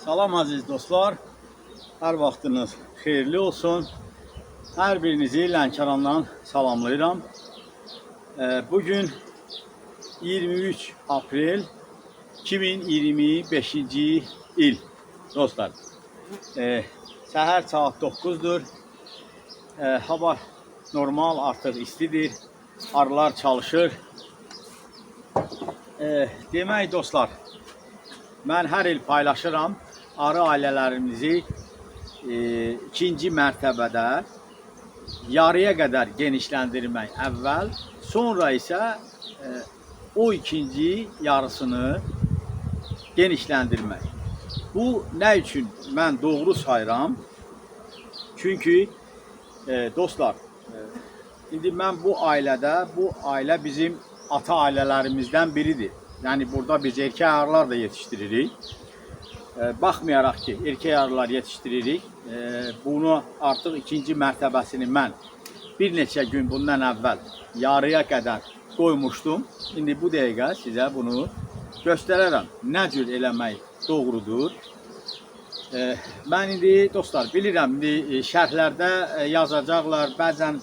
Salam aziz dostlar, hər vaxtınız xeyirli olsun. Hər birinizi Lənkərandan salamlayıram. Bugün 23 aprel 2025-ci il dostlar. Səhər saat 9'dur. Hava normal, artıq istidir. Arılar çalışır. Demək dostlar, mən hər il paylaşıram arı ailələrimizi ikinci mərtəbədə yarıya qədər genişləndirmək əvvəl, sonra isə o ikinci yarısını genişləndirmək. Bu nə üçün mən doğru sayıram? Çünki dostlar, indi mən bu ailə bizim ata ailələrimizdən biridir. Yəni burada biz erkək arılar da yetişdiririk. Baxmayaraq ki, erkək arılar yetişdiririk. Bunu artıq ikinci mərtəbəsini mən bir neçə gün bundan əvvəl yarıya qədər qoymuşdum. İndi bu dəqiqə sizə bunu göstərərəm. Nə cür eləmək doğrudur. Mən indi dostlar bilirəm, indi şərhlərdə yazacaqlar, bəzən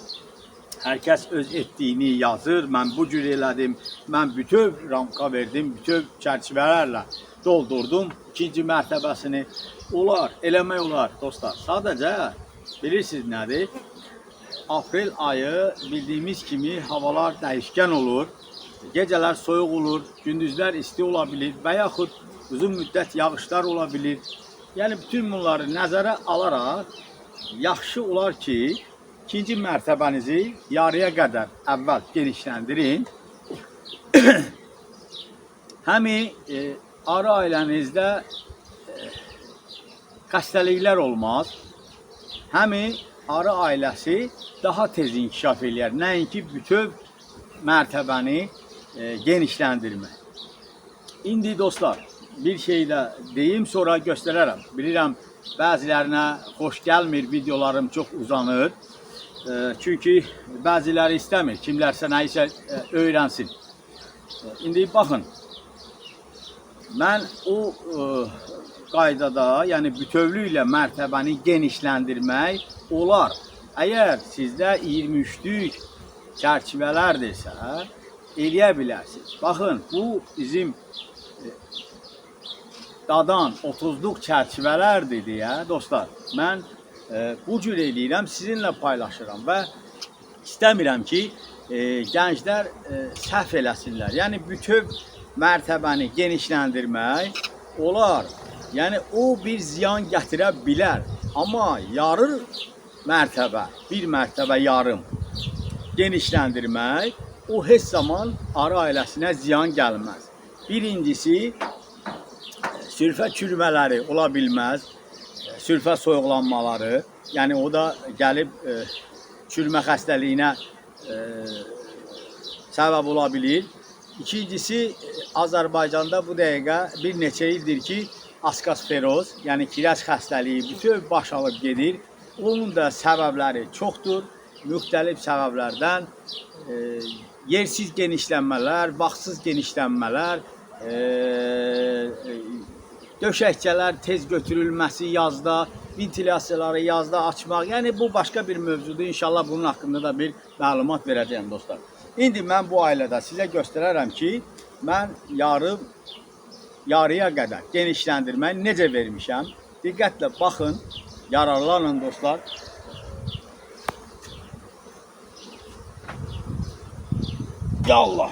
hər kəs öz etdiyini yazır. Mən bu cür elədim, mən bütöv ramka verdim, bütöv çərçivələrlə doldurdum. İkinci mərtəbəsini eləmək olar dostlar. Sadəcə bilirsiniz nədir? Aprel ayı bildiyimiz kimi havalar dəyişkən olur. Gecələr soyuq olur, gündüzlər isti ola bilir və yaxud uzun müddət yağışlar ola bilir. Yəni bütün bunları nəzərə alaraq yaxşı olar ki, İkinci mərtəbənizi yarıya qədər əvvəl genişləndirin. Həmi arı ailənizdə xəstəliklər olmaz. Həmi arı ailəsi daha tez inkişaf eləyər. Nəinki bütöv mərtəbəni genişləndirmək. İndi dostlar, bir şey də deyim, sonra göstərərəm. Bilirəm, bəzilərinə xoş gəlmir, videolarım çox uzanır. Çünki bəziləri istəmir, kimlərsə nəyisə öyrənsin. İndi baxın, mən o qaydada, yəni bütövlüklə mərtəbəni genişləndirmək olar. Əgər sizdə 23'lük çərçivələrdirsə, eləyə bilərsiniz. Baxın, bu bizim dadan 30'luq çərçivələrdir deyə dostlar, mən bu cür eləyirəm, sizinlə paylaşıram və istəmirəm ki, gənclər səhv eləsinlər. Yəni, bütöv mərtəbəni genişləndirmək olar. Yəni, o bir ziyan gətirə bilər. Amma yarı mərtəbə, bir mərtəbə yarım genişləndirmək, o heç zaman arı ailəsinə ziyan gəlməz. Birincisi, sürfə çürümələri ola bilməz. Sürfə soyuqlanmaları, yəni o da gəlib çürümə xəstəliyinə səbəb ola bilir. İkincisi, Azərbaycanda bu dəqiqə bir neçə ildir ki, askasferoz, yəni kirəz xəstəliyi bütöv baş alıb gedir. Onun da səbəbləri çoxdur. Müxtəlif səbəblərdən yersiz genişlənmələr, vaxtsız genişlənmələr, döşəkçələr tez götürülməsi yazda, ventilyasiyaları yazda açmaq. Yəni bu başqa bir mövzudur. İnşallah bunun haqqında da bir məlumat verəcəyim dostlar. İndi mən bu ailədə sizə göstərərəm ki, mən yarıya qədər genişləndirmək necə vermişəm. Diqqətlə baxın, yararlanın dostlar. Yallah.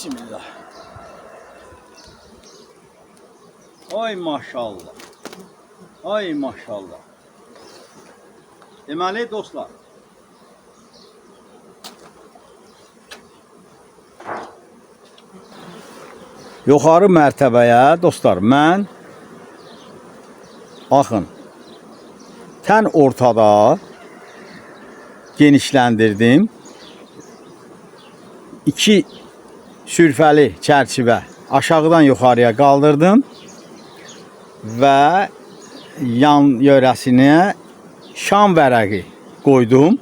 Bismillah. Ay maşallah. Ay maşallah. Deməli dostlar, yuxarı mərtəbəyə dostlar mən baxın, tən ortada genişləndirdim. 2 sürfəli çərçivə aşağıdan yuxarıya qaldırdım. və yan yörəsinə şam vərəqi qoydum.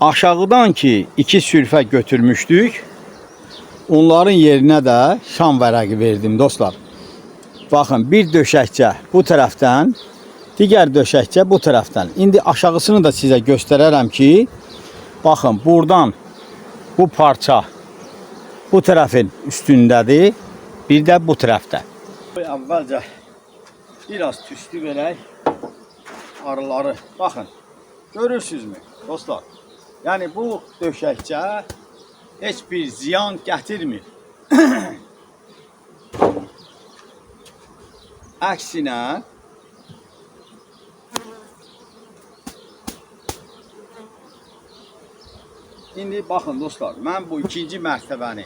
Aşağıdan ki 2 sülfə götürmüşdük, onların yerinə də şam vərəqi verdim dostlar. Baxın, bir döşəkçə bu tərəfdən, digər döşəkçə bu tərəfdən. İndi aşağısını da sizə göstərərəm ki, baxın, buradan bu parça bu tərəfin üstündədir, bir də bu tərəfdə. Əvvəlcə biraz tüstü verək arıları. Baxın, görürsünüzmü dostlar? Yəni bu döşəkçə heç bir ziyan gətirmir. Əksinə indi baxın dostlar, mən bu ikinci mərtəbəni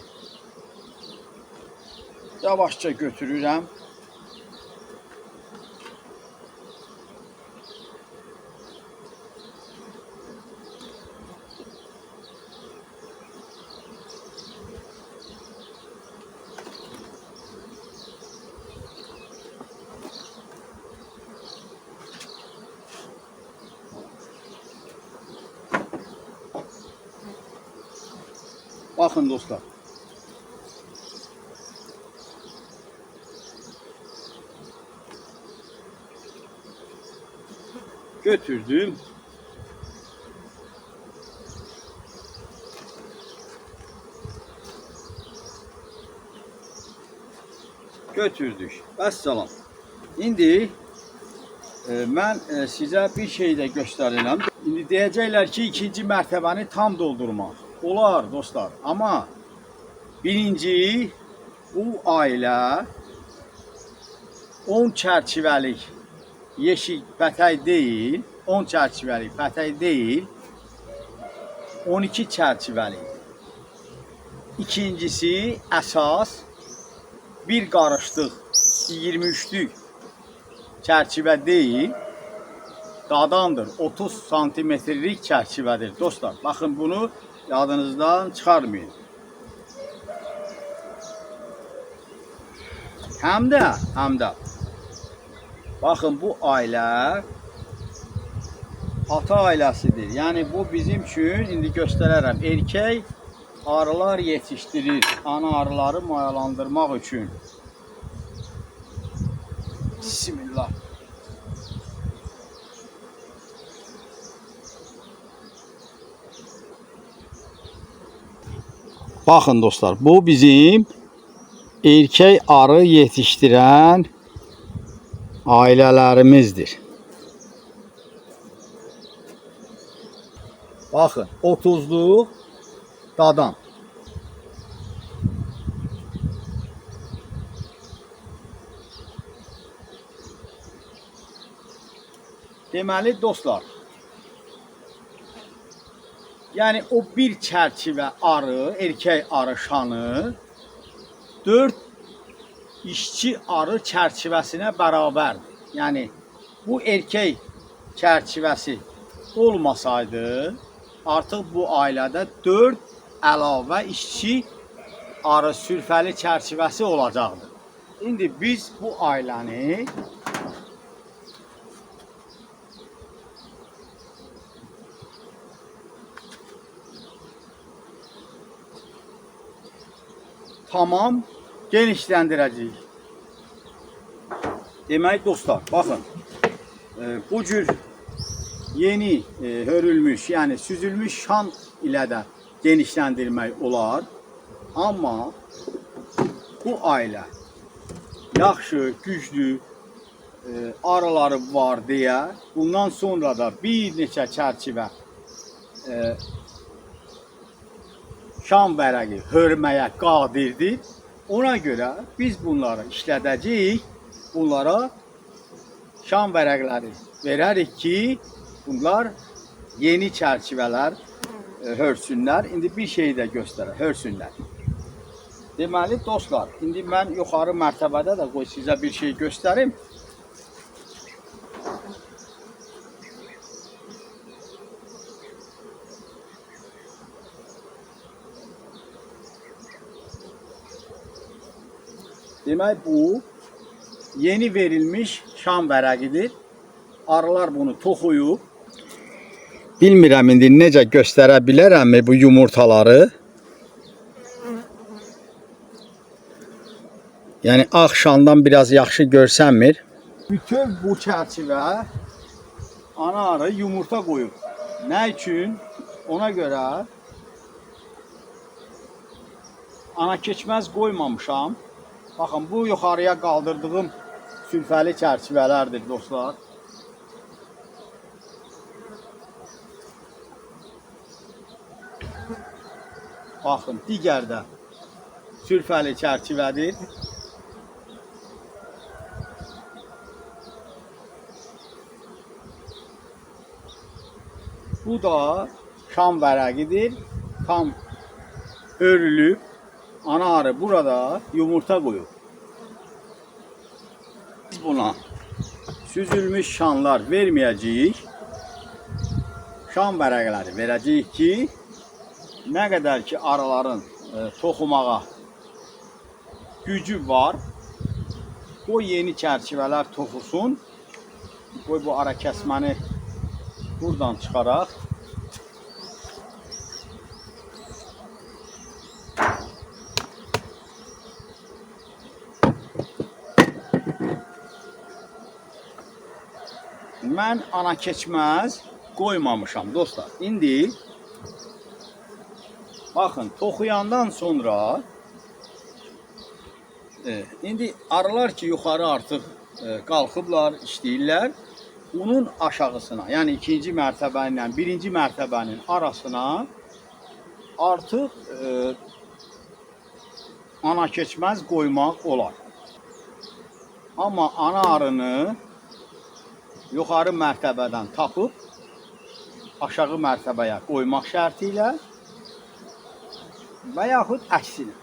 yavaşça götürürəm. Baxın dostlar. Götürdüm. Götürdük. Vəssalam. İndi mən sizə bir şey də göstərirəm. İndi deyəcəklər ki, ikinci mərtəbəni tam doldurmaq. Olar dostlar. Amma birinci bu ailə 10 çərçivəlik yeşik pətək deyil, 10 çərçivəlik pətək deyil, 12 çərçivəlik. İkincisi əsas bir qarışlıq 23'lük çərçivə deyil, qadandır, 30 santimetrlik çərçivədir dostlar. Baxın, bunu yadınızdan çıxarmayın. Həm də baxın, bu ailə ata ailəsidir. Yəni bu bizim üçün indi göstərərəm. Erkək arılar yetişdirir, ana arıları mayalandırmaq üçün. Bismillah. Baxın dostlar, bu bizim erkək arı yetişdirən ailələrimizdir. Baxın, 30'luq dadan. Deməli dostlar, yəni o bir çərçivə arı, erkək arı şanı 4 işçi arı çərçivəsinə bərabərdir. Yəni bu erkək çərçivəsi olmasaydı, artıq bu ailədə 4 əlavə işçi arı sülfəli çərçivəsi olacaqdı. İndi biz bu ailəni tamam genişləndirəcəyik. Demək dostlar, baxın, bu cür yeni hörülmüş, yəni süzülmüş şan ilə də genişləndirmək olar. Amma bu ailə yaxşı, güclü arıları var deyə bundan sonra da bir neçə çərçivə şam vərəqi hörməyə qadirdir. Ona görə biz bunları işlədəcəyik. Bunlara şam vərəqləri verərik ki, bunlar yeni çərçivələr hörsünlər. İndi bir şey də göstərək, hörsünlər. Deməli dostlar, indi mən yuxarı mərtəbədə də qoy sizə bir şey göstərim. Demək bu yeni verilmiş şam vərəqidir. Arılar bunu toxuyub. Bilmirəm indi necə göstərə bilərəmmi bu yumurtaları. Yəni ağ şamdan biraz yaxşı görsənmir. Bütün bu çərçivə ana arı yumurta qoyub. Nə üçün? Ona görə ana keçməz qoymamışam. Baxın, bu yuxarıya qaldırdığım sülfəli çərçivələrdir dostlar. Baxın, digər də sülfəli çərçivədir. Bu da şam vərəqidir. Tam örülüb. Ana arı burada yumurta qoyub. Biz buna süzülmüş şamlar verməyəcəyik. Şam vərəqləri verəcəyik ki, nə qədər ki arıların toxumağa gücü var, o yeni çərçivələr toxusun. Qoy bu ara kəsməni buradan çıxaraq. Mən ana keçməz qoymamışam dostlar. İndi baxın, toxuyandan sonra indi arılar ki yuxarı artıq qalxıblar, işləyirlər. Bunun aşağısına, yəni ikinci mərtəbə ilə birinci mərtəbənin arasına artıq ana keçməz qoymaq olar. Amma ana arını yuxarı mərtəbədən tapıb aşağı mərtəbəyə qoymaq şərti ilə və yaxud əksinə.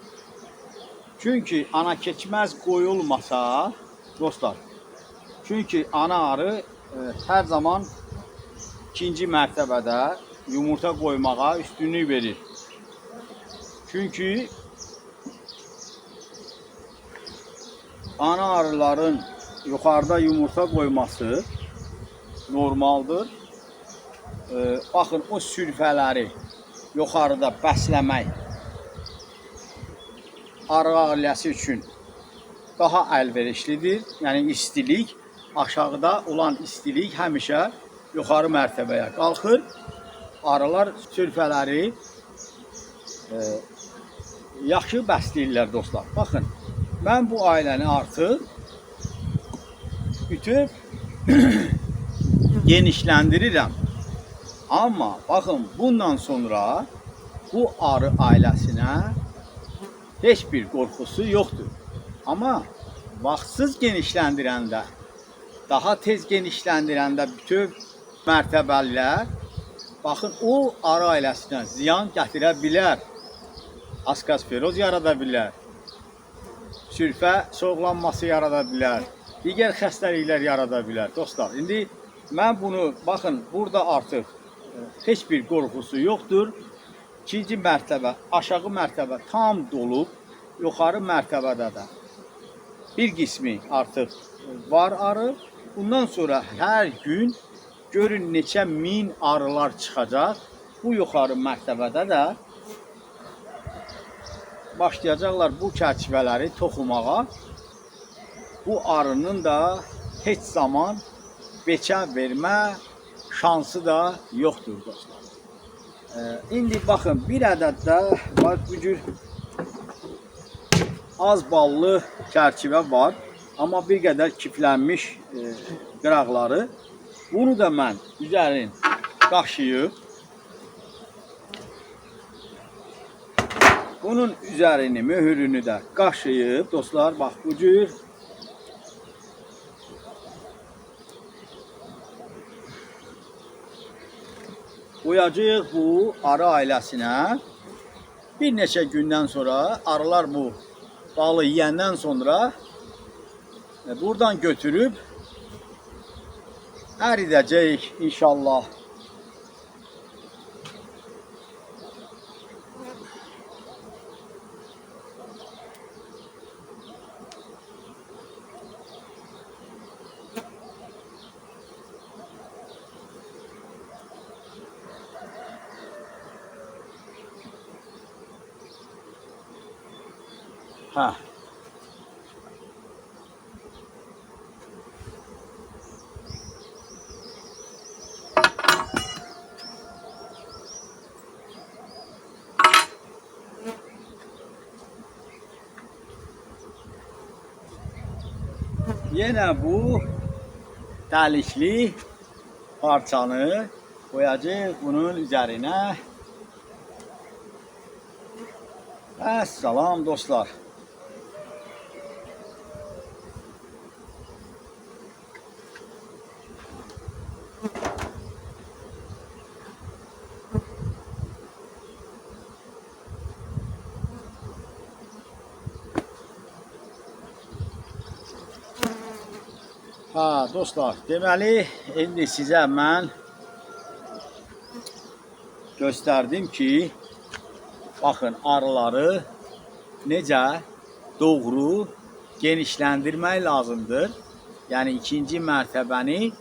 Çünki ana keçməz qoyulmasa, dostlar, çünki ana arı hər zaman ikinci mərtəbədə yumurta qoymağa üstünlük verir. Çünki ana arıların yuxarıda yumurta qoyması normaldır. Baxın, o sülfələri yuxarıda bəsləmək arı ailəsi üçün daha əlverişlidir. Yəni istilik, aşağıda olan istilik həmişə yuxarı mərtəbəyə qalxır. Arılar sülfələri yaxşı bəsləyirlər dostlar. Baxın, mən bu ailəni artıq bütöv genişləndirirəm. Amma baxın, bundan sonra bu arı ailəsinə heç bir qorxusu yoxdur. Amma vaxtsız genişləndirəndə, daha tez genişləndirəndə bütöv mərtəbəlilər, baxın, o arı ailəsinə ziyan gətirə bilər. Askasperoz yarada bilər. Sülfə soğuqlanması yarada bilər. Digər xəstəliklər yarada bilər. Dostlar, indi mən bunu, baxın, burada artıq heç bir qorxusu yoxdur. İkinci mərtəbə, aşağı mərtəbə tam dolub. Yuxarı mərtəbədə də bir qismi artıq var arı. Bundan sonra hər gün görün neçə min arılar çıxacaq. Bu yuxarı mərtəbədə də başlayacaqlar bu çərçivələri toxumağa. Bu arının da heç zaman beçə vermə şansı da yoxdur dostlar. İndi baxın, bir ədəd də var, bu cür az ballı çərçivə var. Amma bir qədər kiflənmiş qıraqları. Bunu da mən üzərin qaşıyıb, bunun üzərini, möhürünü də qaşıyıb dostlar, bax bu cür qoyacağıq bu arı ailəsinə. Bir neçə gündən sonra arılar bu balı yiyəndən sonra buradan götürüb əridəcəyik inşallah. Hə. Yenə bu dəlikli parçanı koyacağıq bunun üzərinə. Əssalam dostlar. Dostlar, deməli indi sizə mən göstərdim ki, baxın arıları necə doğru genişləndirmək lazımdır. Yəni ikinci mərtəbəni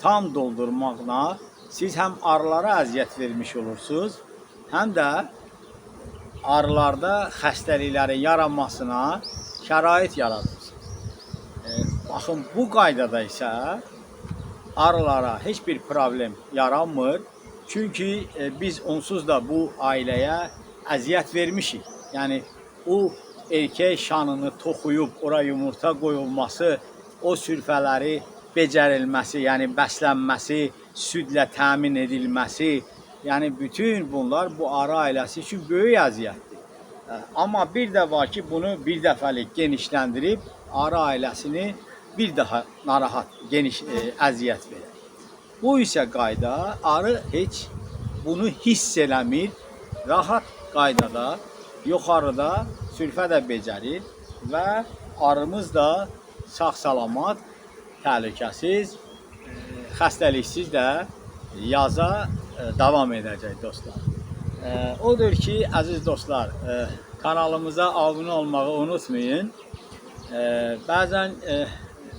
tam doldurmaqla siz həm arılara əziyyət vermiş olursunuz, həm də arılarda xəstəliklərin yaranmasına şərait yaradırsınız. Baxın, bu qaydada isə arılara heç bir problem yaranmır. Çünki biz onsuz da bu ailəyə əziyyət vermişik. Yəni, o erkək şanını toxuyub, ora yumurta qoyulması, o sürfələri becərilməsi, yəni bəslənməsi, südlə təmin edilməsi, yəni bütün bunlar bu arı ailəsi üçün böyük əziyyətdir. Amma bir də var ki, bunu bir dəfəlik genişləndirib, arı ailəsini bir daha narahat, geniş əziyyət verir. Bu isə qayda, arı heç bunu hiss eləmir, rahat qaydada, yuxarıda sürfə də becərir və arımız da sağ-salamat, təhlükəsiz, xəstəliksiz də yaza davam edəcək dostlar. Odur ki, əziz dostlar, kanalımıza abunə olmağı unutmayın. Bəzən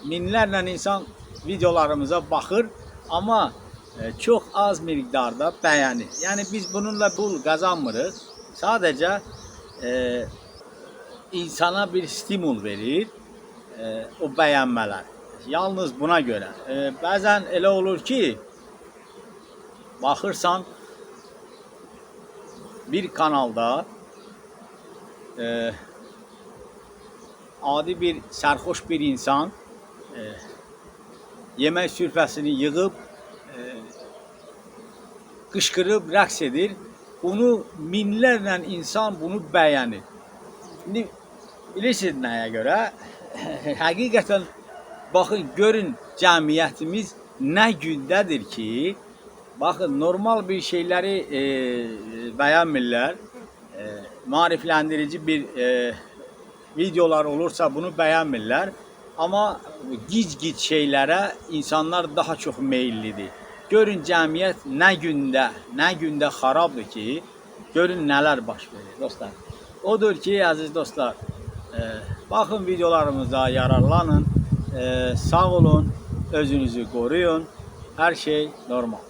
minlərlə insan videolarımıza baxır, amma çox az miqdarda bəyənir. Yəni biz bununla pul qazanmırıq. Sadəcə insana bir stimul verir o bəyənmələr. Yalnız buna görə. Bəzən elə olur ki, baxırsan bir kanalda adi bir sərxoş bir insan yemək sürfəsini yığıb, qışqırıb, rəqs edir. Bunu minlərlə insan bunu bəyənir. İndi bilirsiniz nəyə görə? Həqiqətən baxın, görün cəmiyyətimiz nə gündədir ki, baxın, normal bir şeyləri bəyənmirlər. Maarifləndirici bir videolar olursa bunu bəyənmirlər. Amma gic-gic şeylərə insanlar daha çox meyillidir. Görün cəmiyyət nə gündə xarabdır ki, görün nələr baş verir dostlar. Odur ki, əziz dostlar, baxın videolarımıza yararlanın, sağ olun, özünüzü qoruyun, hər şey normal.